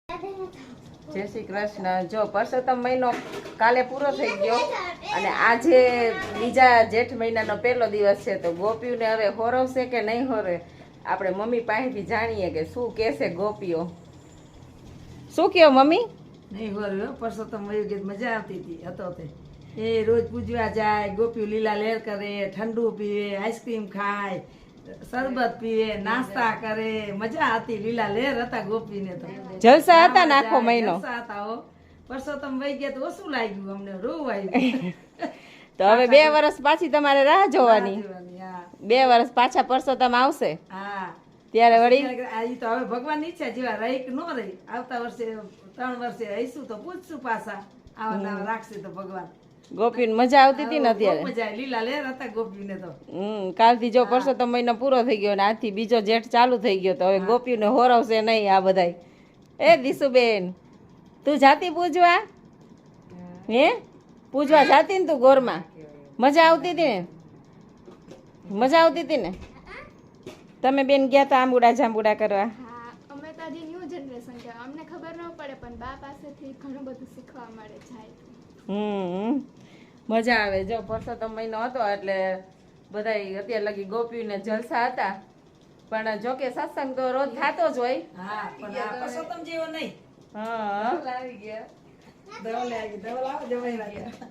જય શ્રી કૃષ્ણ। જો પરસોત્તમ મહિનો કાલે પૂરો થઈ ગયો અને આજે બીજા જેઠ મહિનાનો પહેલો દિવસ છે, તો ગોપીઓને હવે હોરવશે કે નહીં હોરે આપણે મમ્મી પાસેથી જાણીએ કે શું કહેશે ગોપીઓ। શું કહો મમ્મી? નહીં હોર્યો પરસોત્તમ વયું મજા આવતી હતી હતો તે એ રોજ પૂજવા જાય, ગોપીઓ લીલા લહેર કરે, ઠંડુ પીવે, આઈસ્ક્રીમ ખાય, શરબત પીવે, નાસ્તા કરે, મજા હતી। લીલા લહેર હતા ગોપીને તો, જલસા હતા ને આખો મહિનો। જલસા હતા હો। પરસોત્તમ વહી ગયા તો ઓછું લાગ્યું, અમને રોવું આવ્યું। તો હવે 2 વર્ષ પાછી તમારે રાહ જોવાની। હા 2 વર્ષ પાછા પરસોત્તમ આવશે હા ત્યારે વળી આ તો હવે ભગવાનની ઈચ્છા જેવા રહી કે ન રહી, આવતા વર્ષે 3 વર્ષે રહીશું તો પૂછશું પાછા, આવા નવા રાખશે તો ભગવાન। ગોપીને મજા આવતી હતી ને અત્યારે? બહુ મજા આવી, લીલા લહેર હતા ગોપીને તો। કાલથી જો પરસોત્તમ મહિનો પૂરો થઈ ગયો ને આજથી બીજો જેઠ ચાલુ થઈ ગયો, તો હવે ગોપીને હોરવશે નહીં આ બધાય। એ દીશુબેન તું જાતી પૂજવા? હે પૂજવા જાતી ને તું ગોરમાં? મજા આવતી હતી ને? મજા આવતી હતી ને? તમે બેન ગયા તા આંબુડા જાંબુડા કરવા? હા, અમે તો હજી ન્યૂ જનરેશન છે, અમને ખબર ન પડે પણ બા પાસેથી ઘણું બધું શીખવા મળે જાય। મજા આવે। જો પરસોત્તમ મહિનો હતો એટલે બધાય અત્યાર લગી ગોપીને જલસા હતા, પણ જો કે સત્સંગ તો રોજ થતો જ હોય। હા પણ આ પરસોત્તમ જેવો નહીં। હા આવી ગયા ધવલ આવી, ધવલ આવો જમાઈ વાગ્યા।